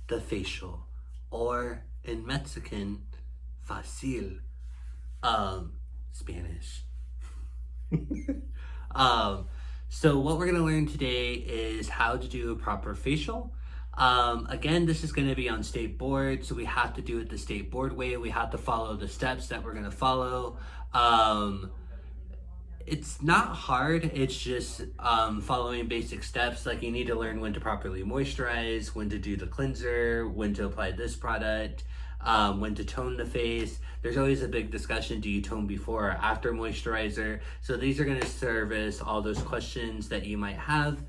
the facial, or in Mexican, facil, Spanish. um, so what we're gonna learn today is how to do a proper facial. Again, this is going to be on state board, so we have to do it the state board way. We have to follow the steps that we're going to follow. It's not hard. It's just following basic steps. Like, you need to learn when to properly moisturize, when to do the cleanser, when to apply this product, when to tone the face. There's always a big discussion. Do you tone before or after moisturizer? So these are going to service all those questions that you might have.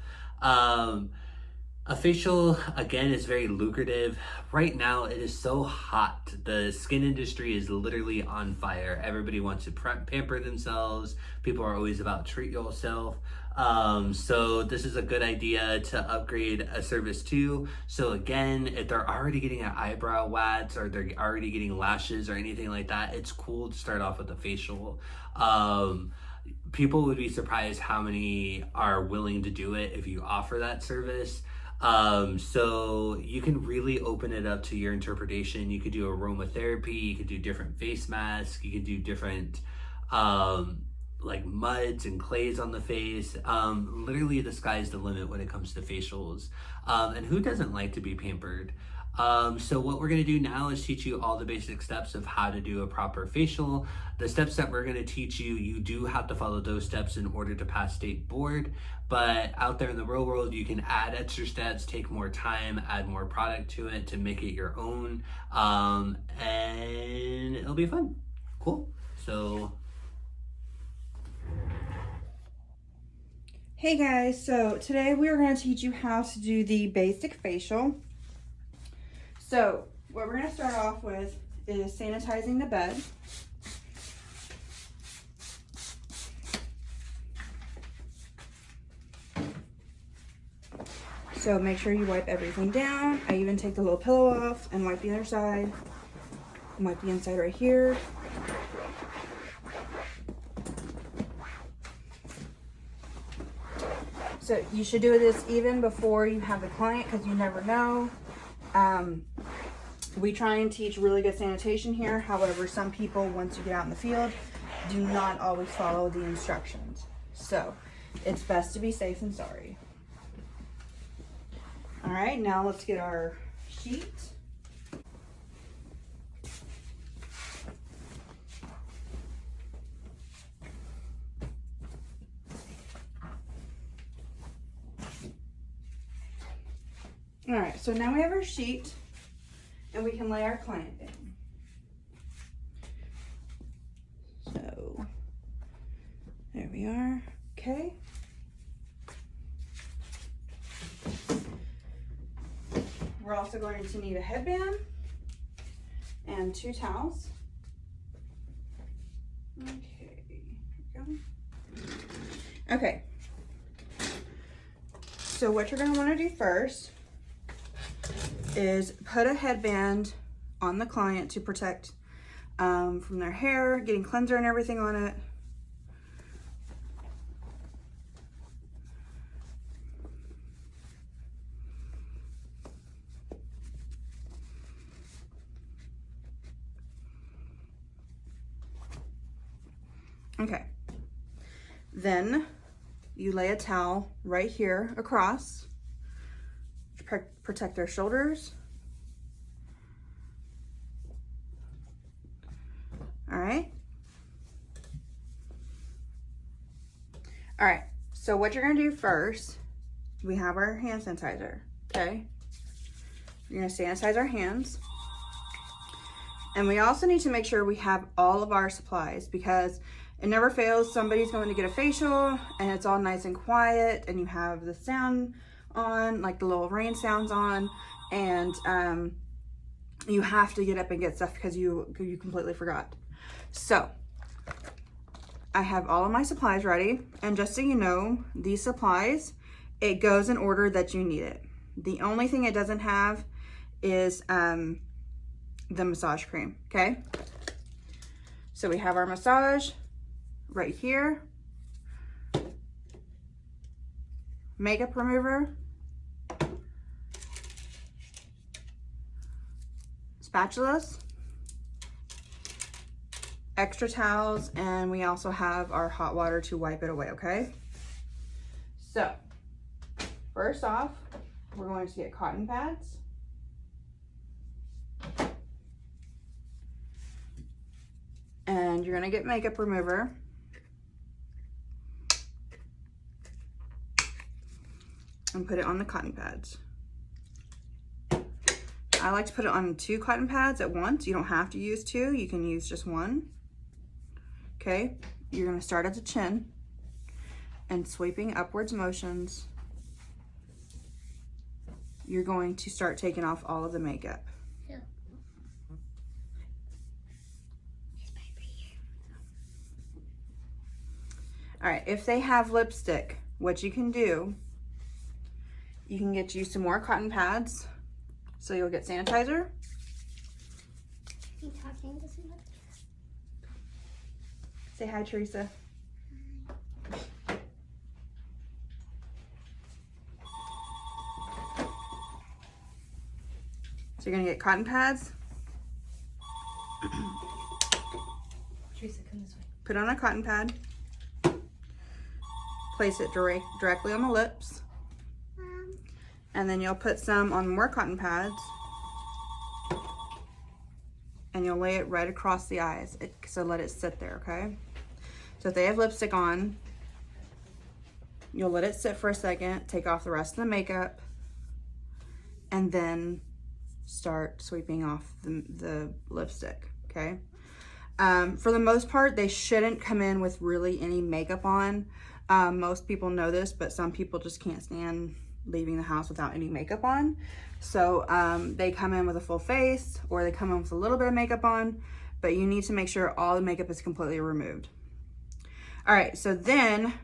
A facial, again, is very lucrative. Right now, it is so hot. The skin industry is literally on fire. Everybody wants to pamper themselves. People are always about treat yourself. So this is a good idea to upgrade a service to. So again, if they're already getting an eyebrow wax or they're already getting lashes or anything like that, it's cool to start off with a facial. People would be surprised how many are willing to do it if you offer that service. So you can really open it up to your interpretation. You could do aromatherapy, you could do different face masks, you could do different like muds and clays on the face. Literally the sky's the limit when it comes to facials. And who doesn't like to be pampered? So what we're going to do now is teach you all the basic steps of how to do a proper facial. The steps that we're going to teach you, you do have to follow those steps in order to pass state board. But out there in the real world, you can add extra steps, take more time, add more product to it to make it your own. And it'll be fun. Cool. So hey guys, so today we are going to teach you how to do the basic facial. So what we're going to start off with is sanitizing the bed. So make sure you wipe everything down. I even take the little pillow off and wipe the other side. And wipe the inside right here. So you should do this even before you have the client, because you never know. We try and teach really good sanitation here. However, some people, once you get out in the field, do not always follow the instructions. So it's best to be safe than sorry. All right, now let's get our sheet. All right, so now we have our sheet and we can lay our client down. So there we are. Okay. We're also going to need a headband and 2 towels. Okay, here we go. Okay. So what you're going to want to do first is put a headband on the client to protect from their hair, getting cleanser and everything on it. Okay, then you lay a towel right here across to protect their shoulders. All right. All right, so what you're gonna do first, we have our hand sanitizer, okay? You're gonna sanitize our hands. And we also need to make sure we have all of our supplies, because it never fails. Somebody's going to get a facial and it's all nice and quiet and you have the sound on, like the little rain sounds on, and you have to get up and get stuff because you completely forgot. So I have all of my supplies ready, and just so you know, these supplies, it goes in order that you need it. The only thing it doesn't have is the massage cream, okay? So we have our massage right here, makeup remover, spatulas, extra towels, and we also have our hot water to wipe it away, okay? So, first off, we're going to get cotton pads. And you're gonna get makeup remover. And put it on the cotton pads. I like to put it on 2 cotton pads at once. You don't have to use 2, you can use just 1. Okay, you're gonna start at the chin and sweeping upwards motions. You're going to start taking off all of the makeup. All right, if they have lipstick, what you can do, you can get you some more cotton pads. So you'll get sanitizer. You talking to somebody? Say hi, Teresa. So you're gonna get cotton pads. Teresa, come this way. Put on a cotton pad. Place it directly on the lips. And then you'll put some on more cotton pads. And you'll lay it right across the eyes. So let it sit there, okay? So if they have lipstick on, you'll let it sit for a second, take off the rest of the makeup, and then start sweeping off the lipstick, okay? For the most part, they shouldn't come in with really any makeup on. Most people know this, but some people just can't stand leaving the house without any makeup on. So they come in with a full face, or they come in with a little bit of makeup on, but you need to make sure all the makeup is completely removed. All right, so then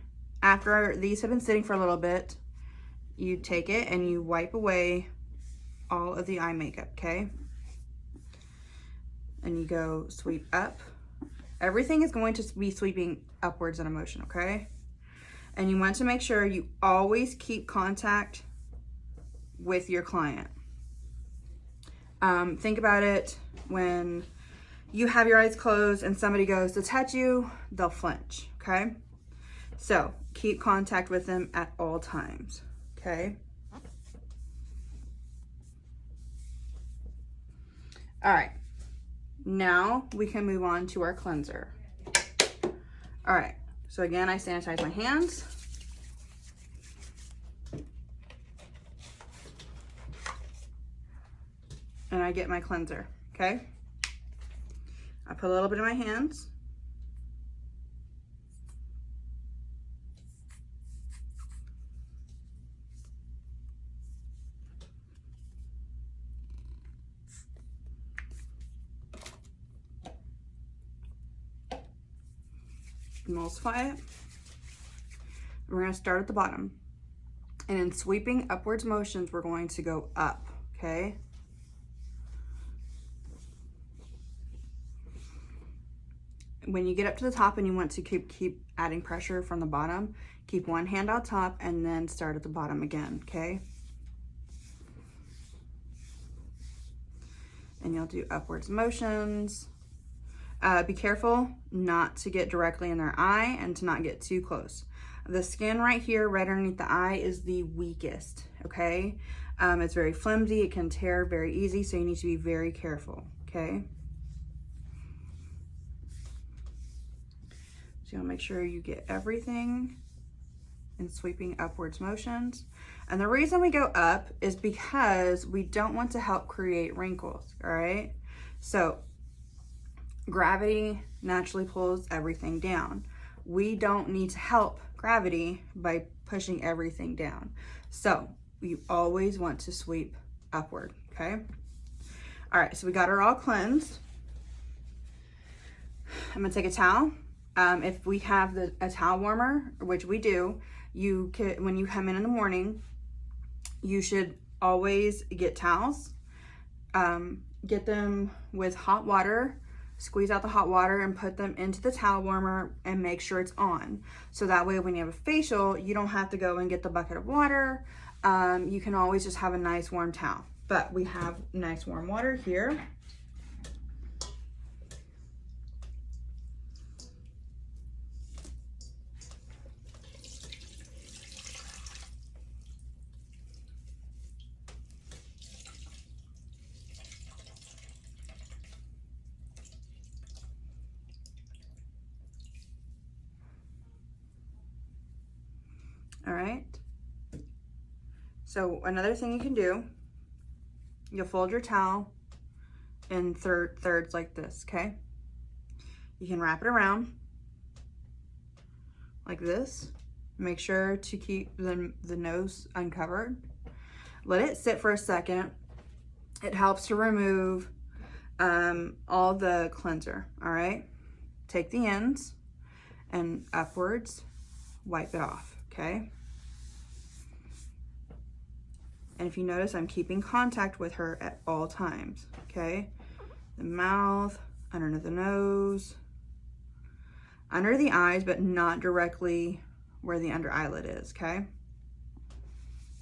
after these have been sitting for a little bit, you take it and you wipe away all of the eye makeup, okay? And you go sweep up. Everything is going to be sweeping upwards in a motion, okay? And you want to make sure you always keep contact with your client. Think about it when you have your eyes closed and somebody goes to touch you, they'll flinch, okay? So keep contact with them at all times, okay? All right, now we can move on to our cleanser. All right. So again, I sanitize my hands. And I get my cleanser, okay? I put a little bit in my hands. Emulsify it. We're going to start at the bottom. And in sweeping upwards motions, we're going to go up, okay? When you get up to the top and you want to keep adding pressure from the bottom, keep one hand on top and then start at the bottom again, okay? And you'll do upwards motions. Be careful not to get directly in their eye and to not get too close. The skin right here, right underneath the eye, is the weakest, okay? It's very flimsy, it can tear very easy, so you need to be very careful, okay? So you'll make sure you get everything in sweeping upwards motions. And the reason we go up is because we don't want to help create wrinkles, all right? So gravity naturally pulls everything down. We don't need to help gravity by pushing everything down. So you always want to sweep upward, okay? All right, so we got her all cleansed. I'm gonna take a towel. If we have a towel warmer, which we do, you can, when you come in the morning, you should always get towels. Get them with hot water, squeeze out the hot water and put them into the towel warmer and make sure it's on. So that way when you have a facial, you don't have to go and get the bucket of water. You can always just have a nice warm towel. But we have nice warm water here. All right. So another thing you can do, you'll fold your towel in thirds like this, okay? You can wrap it around like this. Make sure to keep the nose uncovered. Let it sit for a second. It helps to remove all the cleanser, all right? Take the ends and upwards, wipe it off, okay? And if you notice, I'm keeping contact with her at all times, okay? The mouth, under the nose, under the eyes, but not directly where the under eyelid is, okay?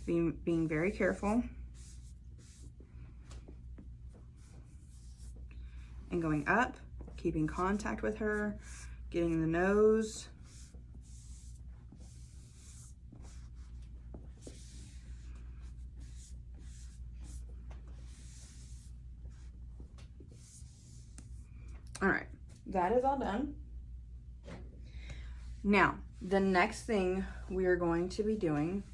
Being very careful. And going up, keeping contact with her, getting the nose. All right, that is all done. Now, the next thing we are going to be doing,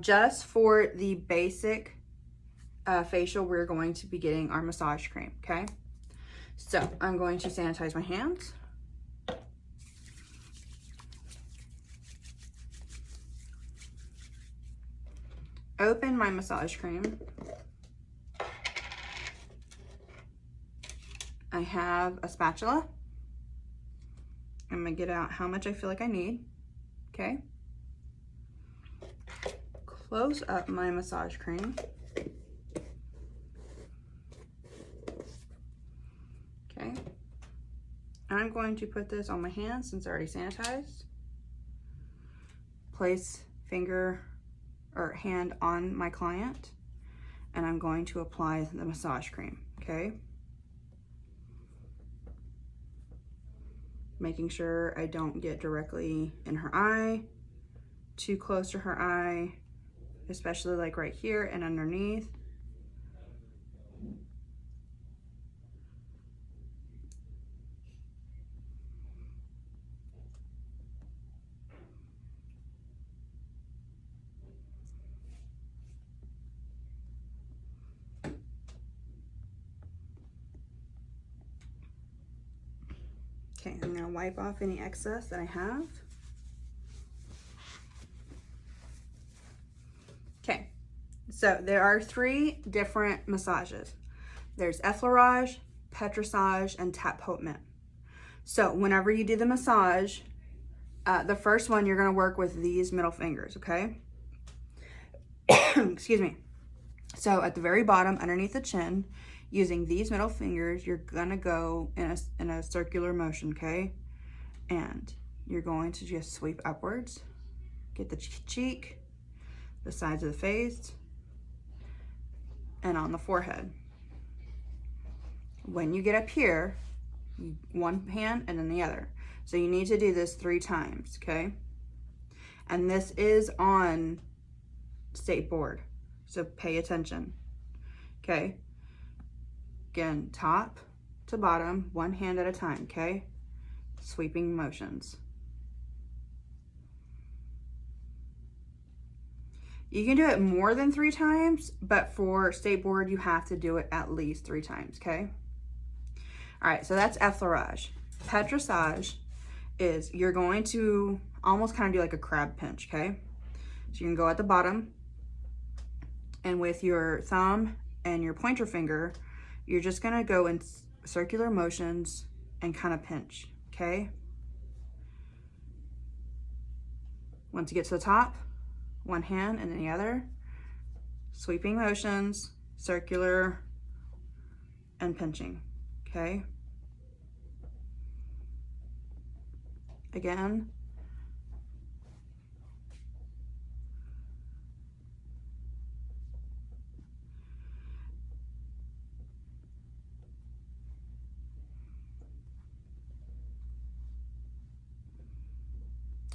just for the basic facial, we're going to be getting our massage cream, okay? So I'm going to sanitize my hands. Open my massage cream. I have a spatula. I'm gonna get out how much I feel like I need, okay? Close up my massage cream. Okay. I'm going to put this on my hands since I already sanitized. Place finger or hand on my client, and I'm going to apply the massage cream, okay? Making sure I don't get directly in her eye, too close to her eye, especially like right here and underneath. Okay, I'm gonna wipe off any excess that I have. Okay, so there are 3 different massages. There's effleurage, petrissage, and tap-potement. So whenever you do the massage, the first one you're gonna work with these middle fingers, okay? Excuse me. So at the very bottom, underneath the chin, using these middle fingers, you're gonna go in a circular motion, okay? And you're going to just sweep upwards, get the cheek, the sides of the face, and on the forehead. When you get up here, one hand and then the other. So you need to do this 3 times, okay? And this is on state board, so pay attention, okay? Again, top to bottom, one hand at a time, okay? Sweeping motions. You can do it more than 3 times, but for state board, you have to do it at least 3 times, okay? All right, so that's effleurage. Petrissage is you're going to almost kind of do like a crab pinch, okay? So you can go at the bottom, and with your thumb and your pointer finger, you're just gonna go in circular motions and kind of pinch, okay? Once you get to the top, one hand and then the other, sweeping motions, circular, and pinching, okay? Again.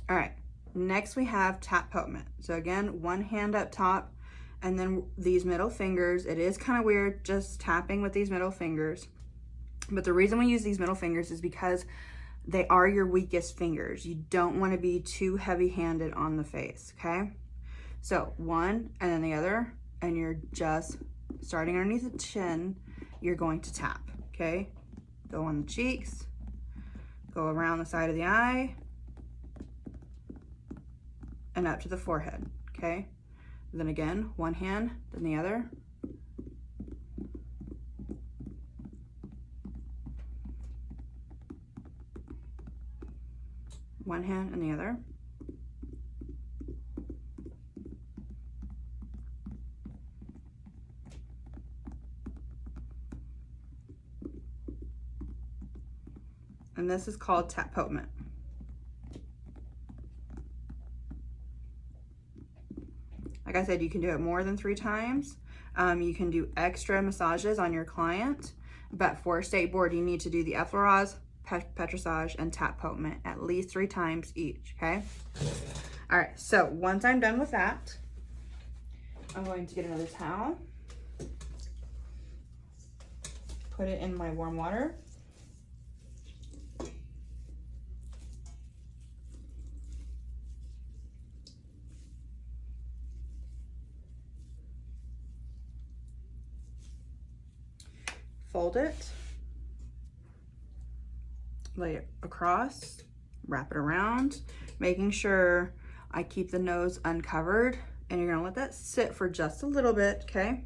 All right, next we have tap-potement. So again, one hand up top, and then these middle fingers. It is kind of weird just tapping with these middle fingers, but the reason we use these middle fingers is because They are your weakest fingers. You don't want to be too heavy-handed on the face, okay? So one and then the other, and you're just starting underneath the chin, you're going to tap, okay? Go on the cheeks, go around the side of the eye, and up to the forehead, okay? Then again, one hand, then the other. One hand and the other. And this is called tapotement. Like I said, you can do it more than 3 times. You can do extra massages on your client, but for state board, you need to do the effleurage, petrissage, and tapotement at least 3 times each, okay? All right, so once I'm done with that, I'm going to get another towel, put it in my warm water. Fold it, lay it across, wrap it around, making sure I keep the nose uncovered, and you're gonna let that sit for just a little bit, okay?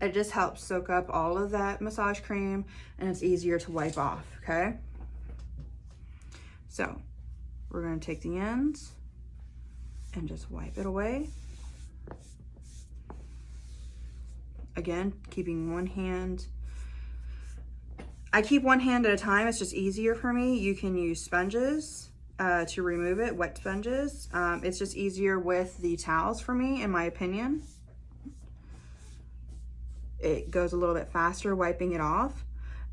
It just helps soak up all of that massage cream, and it's easier to wipe off, okay? So we're gonna take the ends and just wipe it away. Again, keeping one hand. I keep one hand at a time. It's just easier for me. You can use sponges to remove it, wet sponges. It's just easier with the towels for me, in my opinion. It goes a little bit faster wiping it off.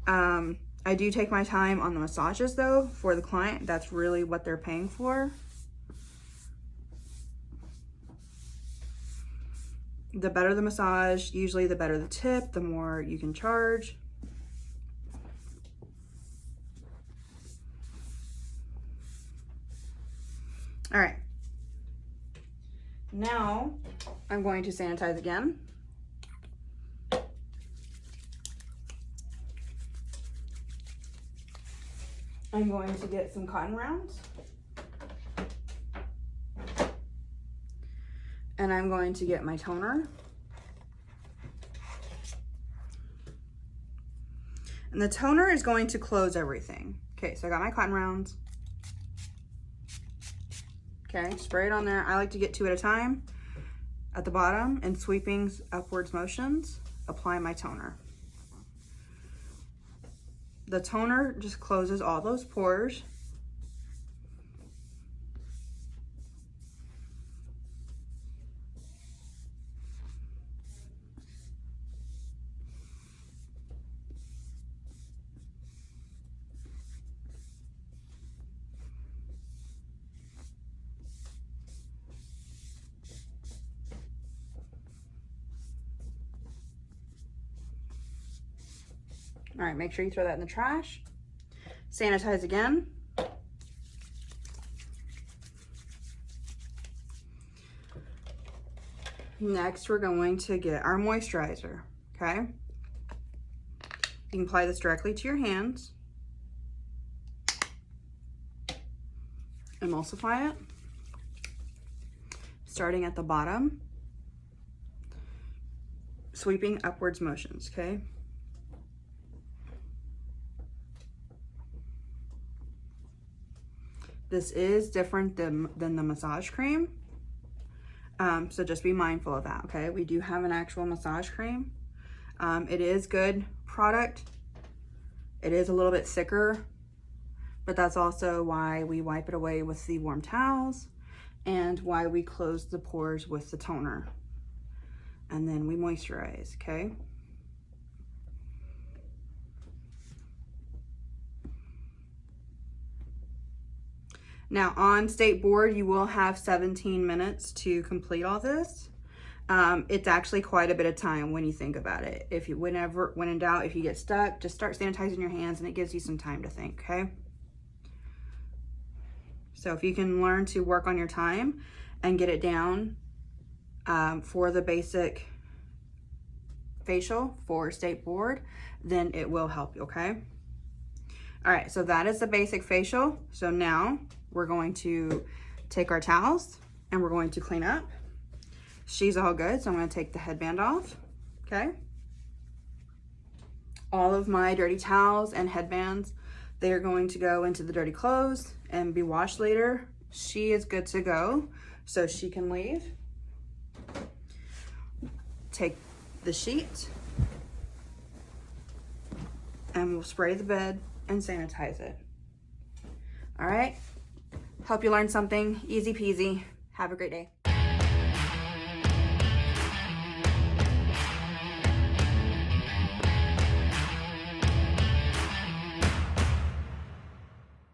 I do take my time on the massages though for the client. That's really what they're paying for. The better the massage, usually the better the tip, the more you can charge. All right, now I'm going to sanitize again. I'm going to get some cotton rounds. And I'm going to get my toner. And the toner is going to close everything. Okay, so I got my cotton rounds. Okay, spray it on there. I like to get 2 at a time at the bottom, and sweeping upwards motions, apply my toner. The toner just closes all those pores. All right, make sure you throw that in the trash. Sanitize again. Next, we're going to get our moisturizer, okay? You can apply this directly to your hands. Emulsify it. Starting at the bottom. Sweeping upwards motions, okay? This is different than the massage cream. So just be mindful of that, okay? We do have an actual massage cream. It is good product. It is a little bit thicker, but that's also why we wipe it away with the warm towels and why we close the pores with the toner. And then we moisturize, okay? Now on state board, you will have 17 minutes to complete all this. It's actually quite a bit of time when you think about it. When in doubt, if you get stuck, just start sanitizing your hands and it gives you some time to think, okay? So if you can learn to work on your time and get it down for the basic facial for state board, then it will help you, okay? All right, so that is the basic facial. So now we're going to take our towels and we're going to clean up. She's all good, so I'm gonna take the headband off, okay? All of my dirty towels and headbands, they are going to go into the dirty clothes and be washed later. She is good to go, so she can leave. Take the sheet and we'll spray the bed and sanitize it. All right, hope you learned something. Easy peasy. Have a great day.